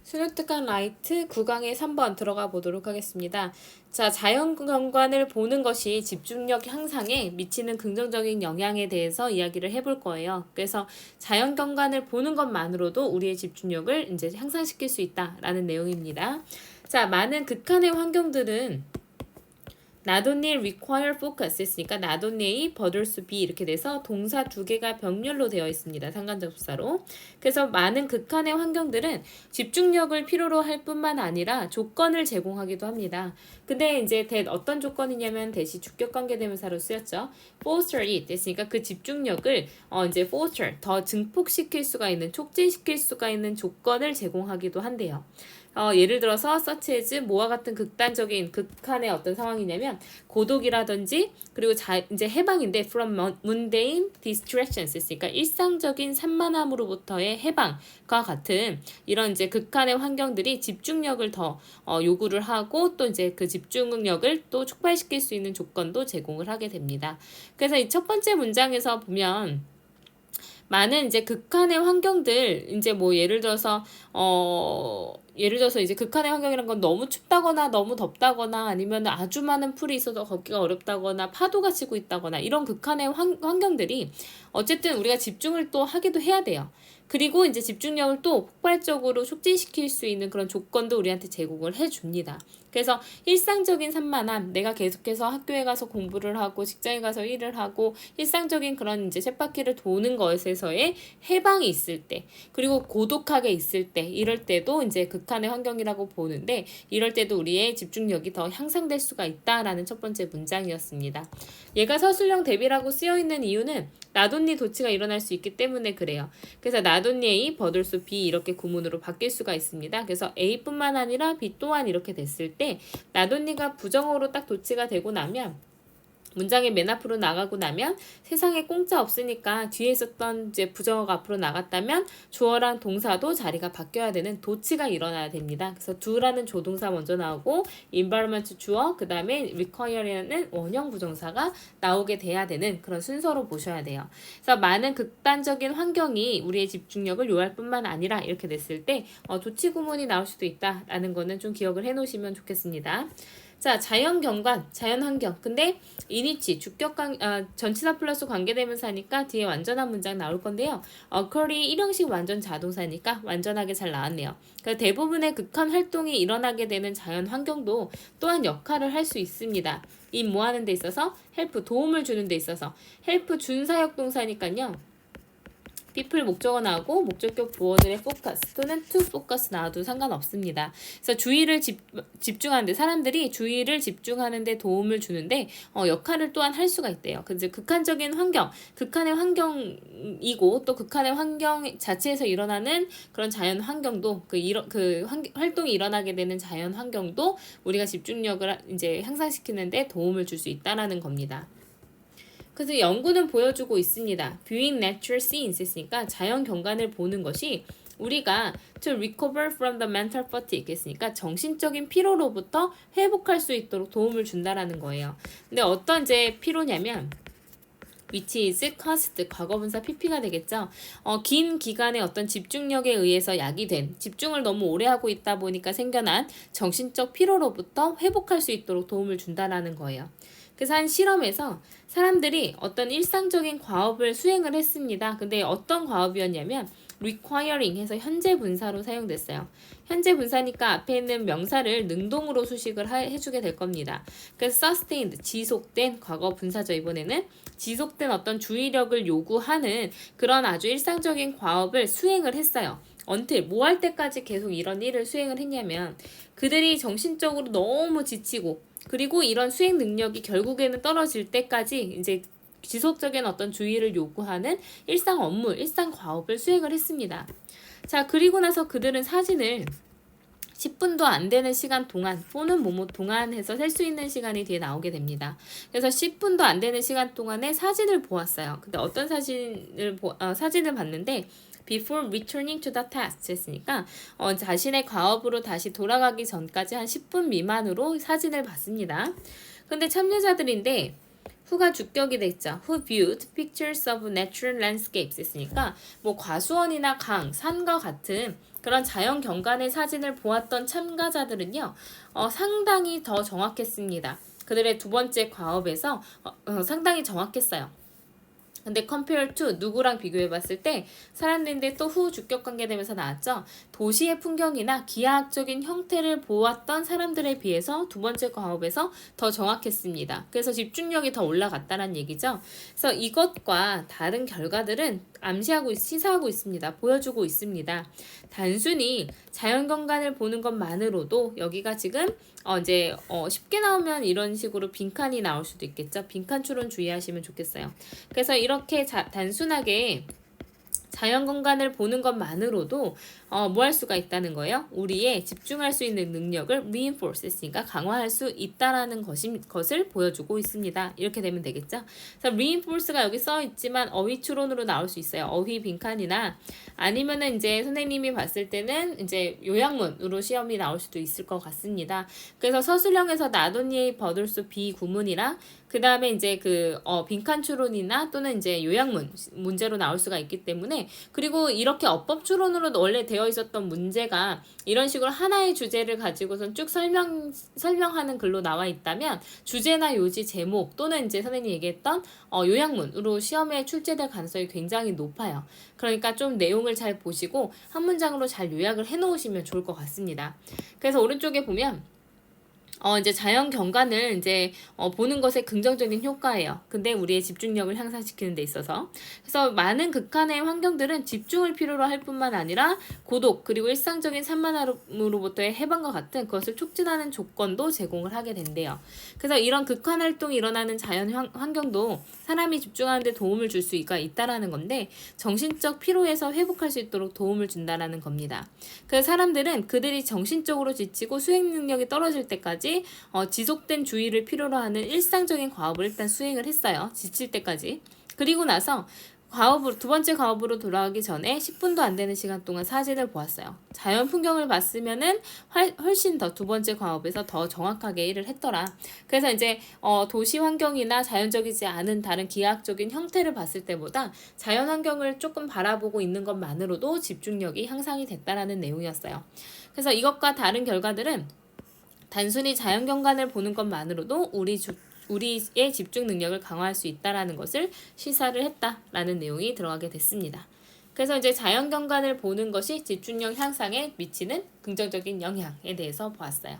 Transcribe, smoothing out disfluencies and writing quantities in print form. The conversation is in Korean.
수능특강 라이트 9강의 3번 들어가 보도록 하겠습니다. 자, 자연경관을 보는 것이 집중력 향상에 미치는 긍정적인 영향에 대해서 이야기를 해볼 거예요. 그래서 자연경관을 보는 것만으로도 우리의 집중력을 이제 향상시킬 수 있다라는 내용입니다. 자, 많은 극한의 환경들은 not only require focus 했으니까 not only but also be 이렇게 돼서 동사 두 개가 병렬로 되어 있습니다. 상관접사로. 그래서 많은 극한의 환경들은 집중력을 필요로 할 뿐만 아니라 조건을 제공하기도 합니다. 근데 이제 어떤 조건이냐면 대시 주격관계대명사로 쓰였죠. foster it 했으니까 그 집중력을 이제 foster 더 증폭시킬 수가 있는 촉진시킬 수가 있는 조건을 제공하기도 한대요. 예를 들어서 such as 뭐와 같은 극단적인 극한의 어떤 상황이냐면 고독이라든지 그리고 이제 해방인데 from mundane distractions 있으니까 일상적인 산만함으로부터의 해방과 같은 이런 이제 극한의 환경들이 집중력을 더 요구를 하고 또 이제 그 집중력을 또 촉발시킬 수 있는 조건도 제공을 하게 됩니다. 그래서 이 첫 번째 문장에서 보면 많은 이제 극한의 환경들 이제 뭐 예를 들어서 이제 극한의 환경이란 건 너무 춥다거나 너무 덥다거나 아니면 아주 많은 풀이 있어서 걷기가 어렵다거나 파도가 치고 있다거나 이런 극한의 환경들이 어쨌든 우리가 집중을 또 하기도 해야 돼요. 그리고 이제 집중력을 또 폭발적으로 촉진시킬 수 있는 그런 조건도 우리한테 제공을 해줍니다. 그래서 일상적인 산만함, 내가 계속해서 학교에 가서 공부를 하고 직장에 가서 일을 하고 일상적인 그런 이제 쳇바퀴를 도는 것에서의 해방이 있을 때, 그리고 고독하게 있을 때, 이럴 때도 이제 극한의 환경이라고 보는데 이럴 때도 우리의 집중력이 더 향상될 수가 있다라는 첫 번째 문장이었습니다. 얘가 서술형 대비라고 쓰여 있는 이유는 나돈니 도치가 일어날 수 있기 때문에 그래요. 그래서 나돈니 A, 버들수 B 이렇게 구문으로 바뀔 수가 있습니다. 그래서 A뿐만 아니라 B 또한 이렇게 됐을 때 나돈니가 부정어로 딱 도치가 되고 나면 문장의 맨 앞으로 나가고 나면 세상에 공짜 없으니까 뒤에 있었던 이제 부정어가 앞으로 나갔다면 주어랑 동사도 자리가 바뀌어야 되는 도치가 일어나야 됩니다. 그래서 do라는 조동사 먼저 나오고 environment 주어 그 다음에 require라는 원형 부정사가 나오게 돼야 되는 그런 순서로 보셔야 돼요. 그래서 많은 극단적인 환경이 우리의 집중력을 요할 뿐만 아니라 이렇게 됐을 때 도치 구문이 나올 수도 있다라는 거는 좀 기억을 해놓으시면 좋겠습니다. 자, 자연경관, 자연환경. 근데 이니치, 전치사 플러스 관계대명사니까 뒤에 완전한 문장 나올 건데요. occur이 일형식 완전 자동사니까 완전하게 잘 나왔네요. 그러니까 대부분의 극한 활동이 일어나게 되는 자연환경도 또한 역할을 할 수 있습니다. 이 뭐 하는 데 있어서? help, 도움을 주는 데 있어서. help 준사역 동사니까요. people 목적어 나오고 목적격 보어들의 focus 또는 to focus 나와도 상관없습니다. 그래서 주의를 집중하는데 사람들이 주의를 집중하는데 도움을 주는데 역할을 또한 할 수가 있대요. 그래서 극한적인 환경, 극한의 환경이고 또 극한의 환경 자체에서 일어나는 그런 자연 환경도 활동이 일어나게 되는 자연 환경도 우리가 집중력을 이제 향상시키는데 도움을 줄 수 있다라는 겁니다. 그래서 연구는 보여주고 있습니다. Viewing natural scenes 했으니까 자연 경관을 보는 것이 우리가 to recover from the mental fatigue 했으니까 정신적인 피로로부터 회복할 수 있도록 도움을 준다라는 거예요. 근데 어떤 이제 피로냐면 which is caused 과거분사 pp가 되겠죠. 긴 기간의 어떤 집중력에 의해서 야기된 집중을 너무 오래 하고 있다 보니까 생겨난 정신적 피로로부터 회복할 수 있도록 도움을 준다라는 거예요. 그래서 한 실험에서 사람들이 어떤 일상적인 과업을 수행을 했습니다. 근데 어떤 과업이었냐면 requiring 해서 현재 분사로 사용됐어요. 현재 분사니까 앞에 있는 명사를 능동으로 수식을 해주게 될 겁니다. 그래서 sustained, 지속된 과거 분사죠. 이번에는 지속된 어떤 주의력을 요구하는 그런 아주 일상적인 과업을 수행을 했어요. until 뭐 할 때까지 계속 이런 일을 수행을 했냐면 그들이 정신적으로 너무 지치고 그리고 이런 수행 능력이 결국에는 떨어질 때까지 이제 지속적인 어떤 주의를 요구하는 일상 업무, 일상 과업을 수행을 했습니다. 자, 그리고 나서 그들은 사진을 10분도 안 되는 시간 동안 또는 뭐뭐 동안 해서 셀 수 있는 시간이 뒤에 나오게 됩니다. 그래서 10분도 안 되는 시간 동안에 사진을 보았어요. 근데 어떤 사진을 봤는데 before returning to the task 했으니까 자신의 과업으로 다시 돌아가기 전까지 한 10분 미만으로 사진을 봤습니다. 근데 참여자들인데 who가 주격이 됐죠. Who viewed pictures of natural landscapes 했으니까 뭐 과수원이나 강, 산과 같은 그런 자연 경관의 사진을 보았던 참가자들은요, 상당히 더 정확했습니다. 그들의 두 번째 과업에서 상당히 정확했어요. 근데 compare to 누구랑 비교해 봤을 때 사람들인데 또 후 주격 관계 되면서 나왔죠. 도시의 풍경이나 기하학적인 형태를 보았던 사람들에 비해서 두 번째 과업에서 더 정확했습니다. 그래서 집중력이 더 올라갔다는 얘기죠. 그래서 이것과 다른 결과들은 시사하고 있습니다. 보여주고 있습니다. 단순히 자연경관을 보는 것만으로도 여기가 지금 쉽게 나오면 이런 식으로 빈칸이 나올 수도 있겠죠. 빈칸 추론 주의하시면 좋겠어요. 그래서 이렇게 단순하게 자연경관을 보는 것만으로도 뭐 할 수가 있다는 거예요? 우리의 집중할 수 있는 능력을 reinforce 했으니까 강화할 수 있다라는 것을 보여주고 있습니다. 이렇게 되면 되겠죠? 그래서 reinforce가 여기 써 있지만 어휘 추론으로 나올 수 있어요. 어휘 빈칸이나 아니면은 이제 선생님이 봤을 때는 이제 요약문으로 시험이 나올 수도 있을 것 같습니다. 그래서 서술형에서 나돈니의 버들수 비구문이랑 그 다음에 이제 빈칸 추론이나 또는 이제 요약문 문제로 나올 수가 있기 때문에, 그리고 이렇게 어법 추론으로 원래 되어 있었던 문제가 이런 식으로 하나의 주제를 가지고선 쭉 설명하는 글로 나와 있다면 주제나 요지 제목 또는 이제 선생님이 얘기했던 요약문으로 시험에 출제될 가능성이 굉장히 높아요. 그러니까 좀 내용을 잘 보시고 한 문장으로 잘 요약을 해 놓으시면 좋을 것 같습니다. 그래서 오른쪽에 보면 이제 자연 경관을 보는 것에 긍정적인 효과예요. 근데 우리의 집중력을 향상시키는 데 있어서. 그래서 많은 극한의 환경들은 집중을 필요로 할 뿐만 아니라 고독, 그리고 일상적인 산만함으로부터의 해방과 같은 그것을 촉진하는 조건도 제공을 하게 된대요. 그래서 이런 극한 활동이 일어나는 자연 환경도 사람이 집중하는 데 도움을 줄 수가 있다라는 건데, 정신적 피로에서 회복할 수 있도록 도움을 준다라는 겁니다. 그래서 사람들은 그들이 정신적으로 지치고 수행 능력이 떨어질 때까지 지속된 주의를 필요로 하는 일상적인 과업을 일단 수행을 했어요. 지칠 때까지. 그리고 나서 두 번째 과업으로 돌아가기 전에 10분도 안 되는 시간 동안 사진을 보았어요. 자연 풍경을 봤으면은 훨씬 더 두 번째 과업에서 더 정확하게 일을 했더라. 그래서 이제 도시 환경이나 자연적이지 않은 다른 기하학적인 형태를 봤을 때보다 자연 환경을 조금 바라보고 있는 것만으로도 집중력이 향상이 됐다라는 내용이었어요. 그래서 이것과 다른 결과들은 단순히 자연경관을 보는 것만으로도 우리의 집중 능력을 강화할 수 있다라는 것을 시사를 했다라는 내용이 들어가게 됐습니다. 그래서 이제 자연경관을 보는 것이 집중력 향상에 미치는 긍정적인 영향에 대해서 보았어요.